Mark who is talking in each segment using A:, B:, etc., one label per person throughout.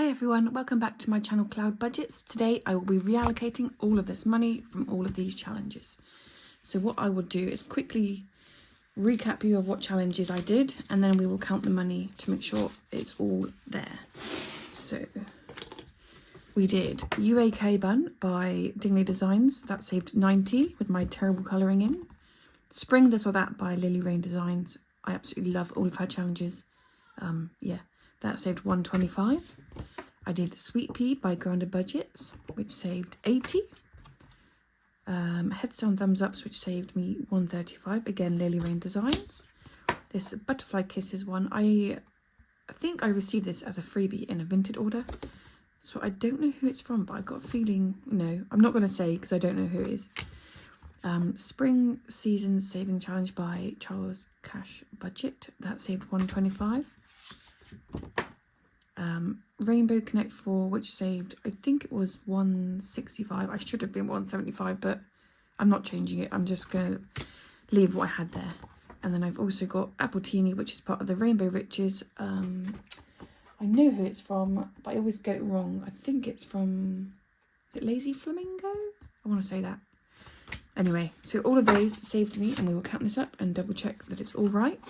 A: Hi everyone, welcome back to my channel Cloud Budgets. Today I will be reallocating all of this money from all of these challenges. So what I will do is quickly recap you of what challenges I did, and then we will count the money to make sure it's all there. So we did UAK Bun by Dingley Designs, that saved 90 with my terrible colouring in. Spring This or That by Lily Rain Designs, I absolutely love all of her challenges. Yeah, that saved 125. I did Sweet Pea by Grounded Budgets, which saved 80. Heads Down Thumbs Ups, which saved me 135. Again, Lily Rain Designs. This Butterfly Kisses one, I think I received this as a freebie in a Vinted order. So I don't know who it's from, but I've got a feeling, no, I'm not going to say because I don't know who it is. Spring Season Saving Challenge by Charles Cash Budget, that saved 125. Rainbow Connect 4, which saved, I think it was 165. I should have been 175, but I'm not changing it. I'm just going to leave what I had there. And then I've also got Appletini, which is part of the Rainbow Riches. I know who it's from, but I always get it wrong. I think it's from, is it Lazy Flamingo? I want to say that. Anyway, so all of those saved me, and we will count this up and double check that it's all right.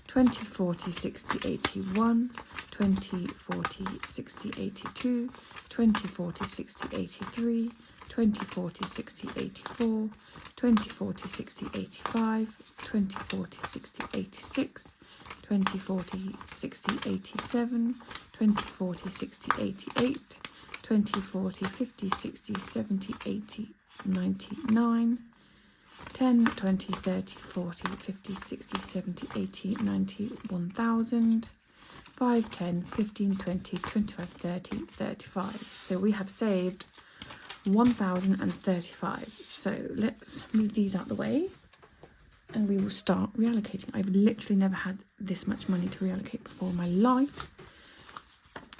A: 20, 40, 60, 81, 20, 40, 60, 82, 20, 40, 60, 83, 20, 40, 60, 84, 20, 40, 60, 85, 20, 40, 60, 86, 20, 40, 60, 87, 20, 40, 60, 88, 20, 40, 50, 60, 70, 80, 99, 10, 20, 30, 40, 50, 60, 70, 80, 90, 1000, 5, 10, 15, 20, 25, 30, 35. So we have saved 1035. So let's move these out the way and we will start reallocating. I've literally never had this much money to reallocate before in my life.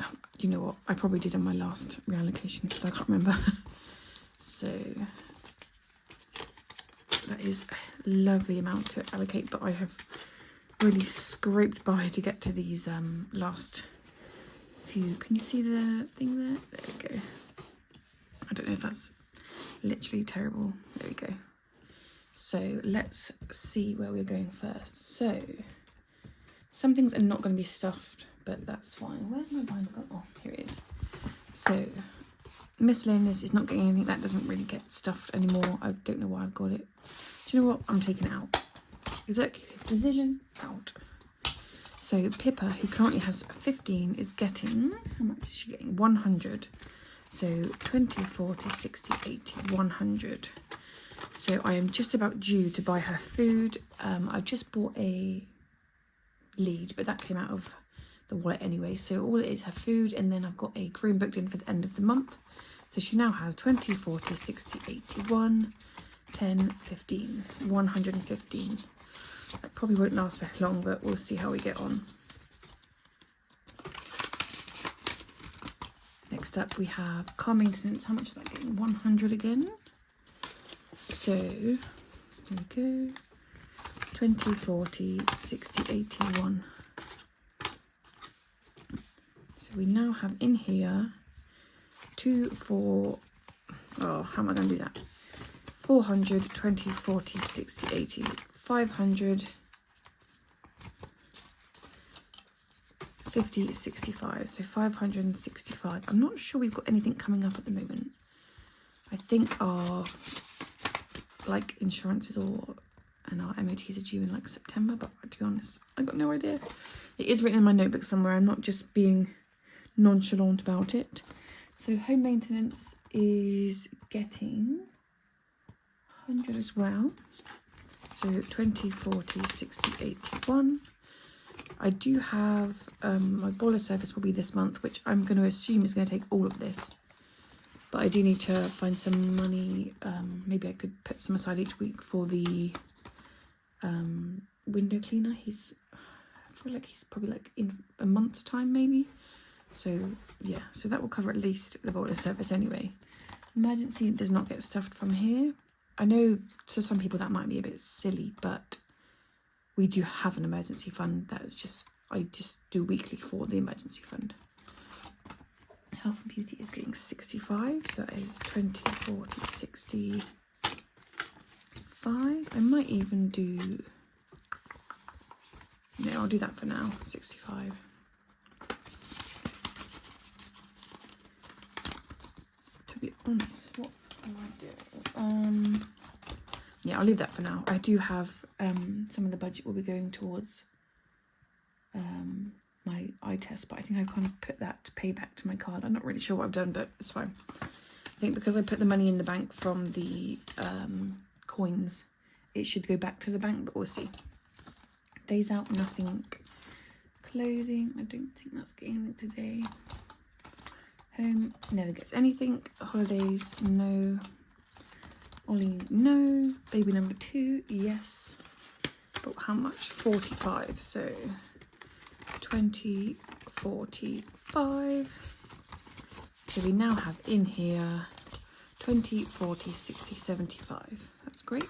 A: Oh, you know what? I probably did on my last reallocation, but I can't remember. So that is a lovely amount to allocate, but I have really scraped by to get to these last few. Can you see the thing there? There we go. I don't know if that's literally terrible. There we go. So let's see where we're going first. So some things are not going to be stuffed, but that's fine. Where's my binder gone? Oh, here it is. So miscellaneous is not getting anything. That doesn't really get stuffed anymore. I don't know why I've got it. Do you know what? I'm taking it out. Executive decision, out. So Pippa, who currently has 15, is getting, how much is she getting? 100. So 20, 40, 60, 80, 100. So I am just about due to buy her food. I've just bought a lead, but that came out of the wallet anyway. So all it is her food, and then I've got a groom booked in for the end of the month. So she now has 20, 40, 60, 81, 10, 15, 115. That probably won't last very long, but we'll see how we get on. Next up we have car maintenance. How much is that getting? 100 again. So here we go. 20, 40, 60, 81. So we now have in here 2, 4, oh, how am I going to do that? 400, 20, 40, 60, 80, 500, 50, 65. So 565. I'm not sure we've got anything coming up at the moment. I think our like insurances and our MOTs are due in like September, but to be honest, I've got no idea. It is written in my notebook somewhere. I'm not just being nonchalant about it. So home maintenance is getting 100 as well. So 20, 40, 60, 81. I do have my boiler service will be this month, which I'm going to assume is going to take all of this. But I do need to find some money. Maybe I could put some aside each week for the window cleaner. I feel like he's probably like in a month's time maybe. So yeah, so that will cover at least the boiler service anyway. Emergency does not get stuffed from here. I know to some people that might be a bit silly, but we do have an emergency fund. That is just, I just do weekly for the emergency fund. think 65, so that is 20, 40, 65. I might even do, no, I'll do that for now, 65. To be honest, what am I doing? Yeah, I'll leave that for now. I do have some of the budget will be going towards my eye test, but I think I kind of put that to pay back to my card. I'm not really sure what I've done, but it's fine. I think because I put the money in the bank from the coins, it should go back to the bank, but we'll see. Days out, nothing. Clothing, I don't think that's getting anything today. Home, never gets anything. Holidays, no. Ollie, no. Baby number 2, yes. But how much? 45, so 20, 45. So we now have in here 20, 40, 60, 75. That's great.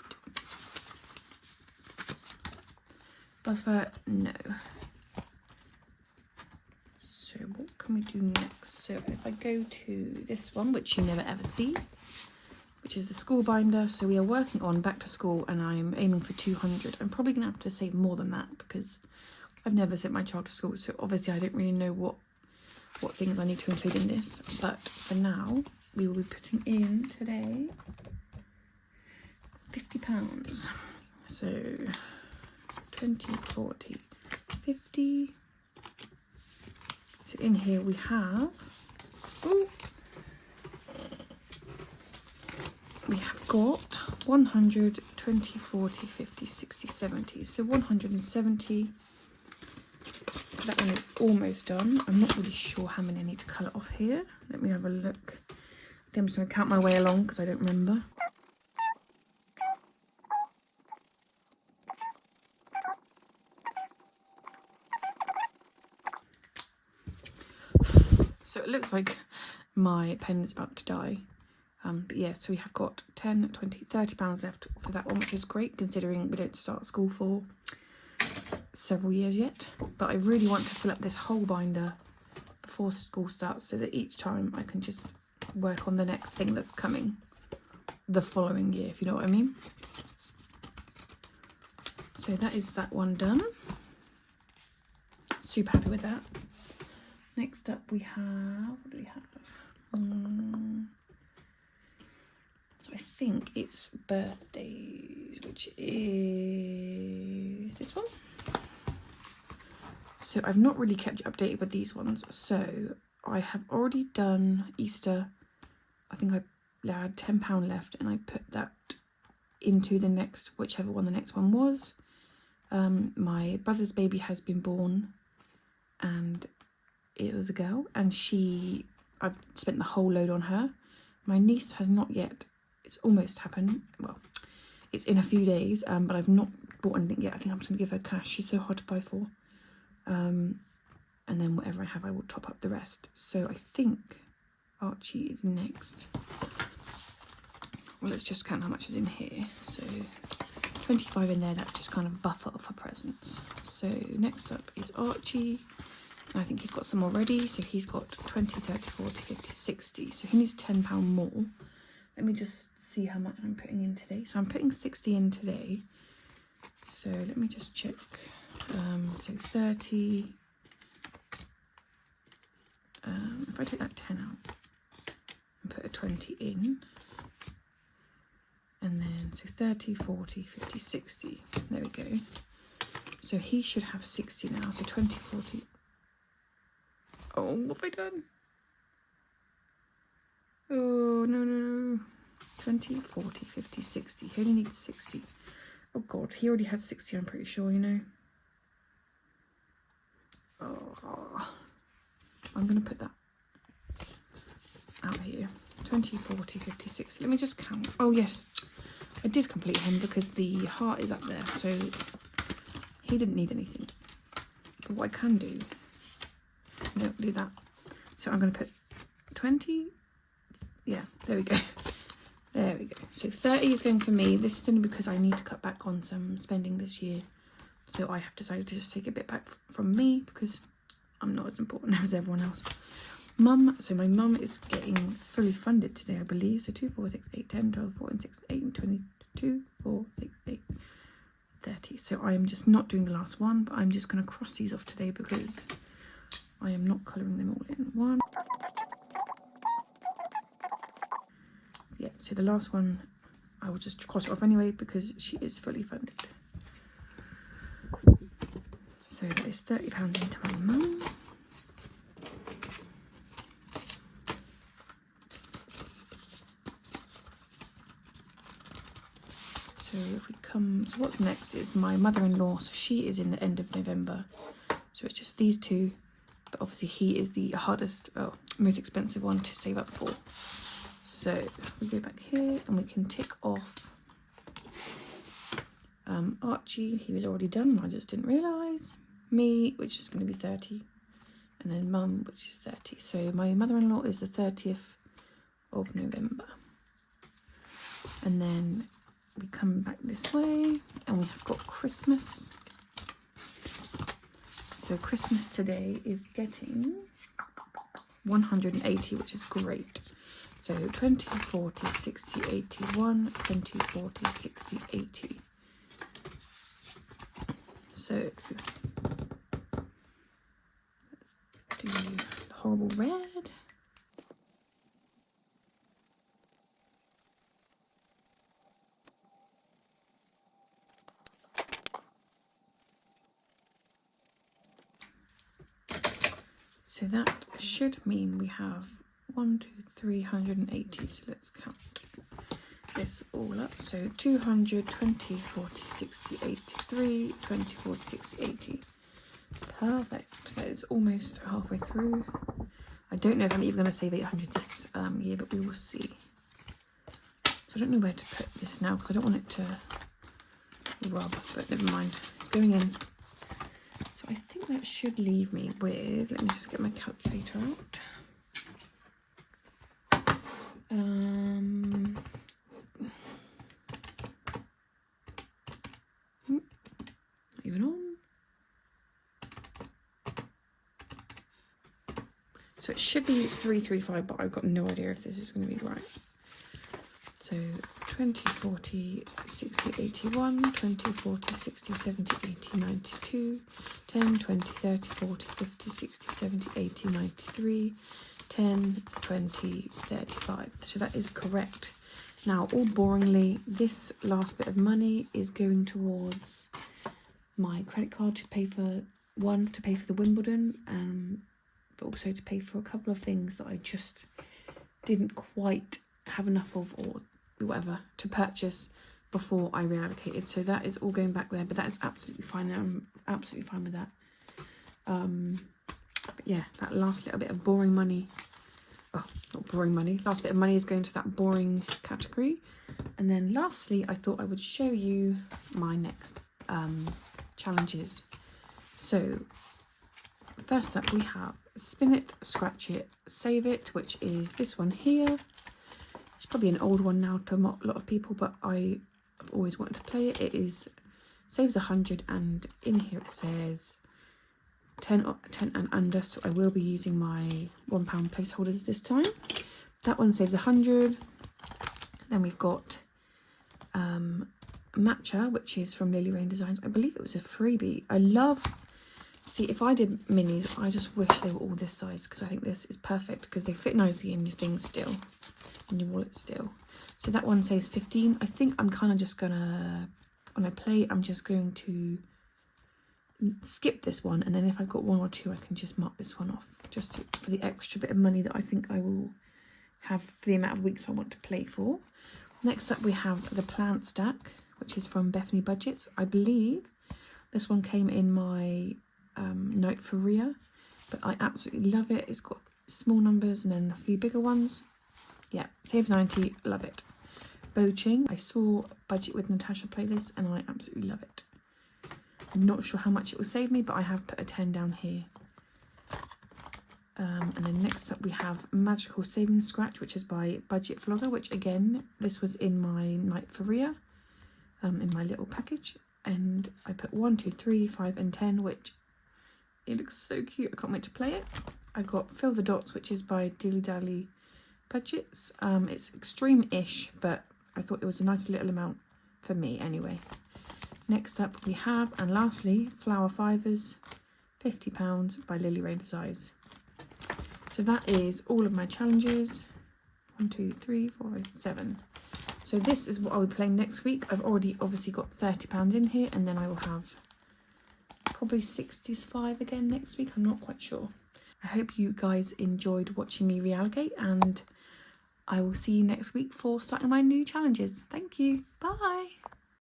A: Buffer, no. So what can we do next? So if I go to this one, which you never ever see, which is the school binder. So we are working on back to school and I'm aiming for 200. I'm probably gonna have to save more than that because I've never sent my child to school. So obviously I don't really know what things I need to include in this. But for now, we will be putting in today £50. So 20, 40, 50. So in here we have, ooh, we have got 100, 20, 40, 50, 60, 70. So 170. So that one is almost done. I'm not really sure how many I need to colour off here. Let me have a look. I think I'm just going to count my way along because I don't remember. So it looks like my pen is about to die. But yeah, so we have got 10, 20, £30 left for that one, which is great considering we don't start school for several years yet. But I really want to fill up this whole binder before school starts so that each time I can just work on the next thing that's coming the following year, if you know what I mean. So that is that one done. Super happy with that. Next up we have, what do we have? So I think it's birthdays, which is this one. So I've not really kept you updated with these ones. So I have already done Easter. I think I had £10 left and I put that into the next, whichever one the next one was. My brother's baby has been born and it was a girl, and I've spent the whole load on her. My niece has not yet. It's almost happened. Well, it's in a few days, but I've not bought anything yet. I think I'm just going to give her cash. She's so hard to buy for. And then whatever I have, I will top up the rest. So I think Archie is next. Well, let's just count how much is in here. So 25 in there, that's just kind of buffer for presents. So next up is Archie. And I think he's got some already. So he's got 20, 30, 40, 50, 60. So he needs £10 more. Let me just see how much I'm putting in today. So I'm putting 60 in today. So let me just check. So 30. If I take that 10 out and put a 20 in. And then, so 30, 40, 50, 60. There we go. So he should have 60 now. So 20, 40. Oh, what have I done? Oh, no. 20, 40, 50, 60. He only needs 60. Oh, God. He already had 60, I'm pretty sure, you know. Oh, I'm going to put that out here. 20, 40, 50, 60. Let me just count. Oh, yes. I did complete him because the heart is up there. So he didn't need anything. But what I can do, don't do that. So I'm going to put 20. Yeah, there we go. There we go. So 30 is going for me. This is only because I need to cut back on some spending this year. So I have decided to just take a bit back from me because I'm not as important as everyone else. Mum, so my mum is getting fully funded today, I believe. So 2, 4, 6, 8, 10, 12, 14, 16, 18, 22, 4, 6, 8, 30. So I am just not doing the last one, but I'm just going to cross these off today because I am not colouring them all in. 1. Yeah, so the last one I will just cross it off anyway because she is fully funded. So that is £30 into my mum. So if we come, so what's next is my mother-in-law. So she is in the end of November. So it's just these two, but obviously he is the hardest, most expensive one to save up for. So we go back here and we can tick off Archie, he was already done, I just didn't realise. Me, which is going to be 30, and then Mum, which is 30. So my mother-in-law is the 30th of November. And then we come back this way and we have got Christmas. So Christmas today is getting 180, which is great. So 20, 40, 60, 81, 20, 40, 60, 80. So let's do the horrible red. So that should mean we have 1, 2, 380. So let's count this all up. So 200, 20, 40, 60, 83, 20, 40, 60, 80. Perfect. That is almost halfway through. I don't know if I'm even going to save 800 this year, but we will see. So I don't know where to put this now because I don't want it to rub, but never mind. It's going in. So I think that should leave me with, let me just get my calculator out. Not even on. So it should be 335, but I've got no idea if this is going to be right. So 20, 40, 60, 81, 20, 40, 60, 70, 80, 92, 10, 20, 30, 40, 50, 60, 70, 80, 93, 10, 20, 35. So that is correct. Now, all boringly, this last bit of money is going towards my credit card to pay for, one, to pay for the Wimbledon, but also to pay for a couple of things that I just didn't quite have enough of, or whatever, to purchase before I reallocated. So that is all going back there, but that is absolutely fine. I'm absolutely fine with that. But yeah, that last little bit of boring money, oh, not boring money, last bit of money is going to that boring category. And then lastly, I thought I would show you my next challenges. So first up we have spin it, scratch it, save it, which is this one here. It's probably an old one now to a lot of people, but I've always wanted to play it. It is saves 100, and in here it says 10 and under, so I will be using my £1 placeholders this time. That one saves 100. Then we've got Matcha, which is from Lily Rain Designs. I believe it was a freebie. I love, see, if I did minis, I just wish they were all this size, because I think this is perfect because they fit nicely in your things still, in your wallet still. So that one says 15. I think I'm kind of just gonna, when I play, I'm just going to skip this one, and then if I've got 1 or 2, I can just mark this one off, just for the extra bit of money that I think I will have for the amount of weeks I want to play for. Next up we have the plant stack, which is from Bethany Budgets. I believe this one came in my note for Ria, but I absolutely love it. It's got small numbers and then a few bigger ones. Yeah, saves 90, love it. Boaching, I saw Budget with Natasha play this and I absolutely love it. I'm not sure how much it will save me, but I have put a 10 down here. And then next up we have Magical Savings Scratch, which is by Budget Vlogger, which again, this was in my night for Ria, in my little package. And I put 1, 2, 3, 5 and 10, which it looks so cute. I can't wait to play it. I got Fill the Dots, which is by Dilly Dally Budgets. It's extreme-ish, but I thought it was a nice little amount for me anyway. Next up we have, and lastly, Flower Fivers, £50 by Lily Raider's Eyes. So that is all of my challenges. 1, 2, 3, 4, 5, 7. So this is what I'll be playing next week. I've already obviously got £30 in here, and then I will have probably 65 again next week. I'm not quite sure. I hope you guys enjoyed watching me reallocate, and I will see you next week for starting my new challenges. Thank you. Bye.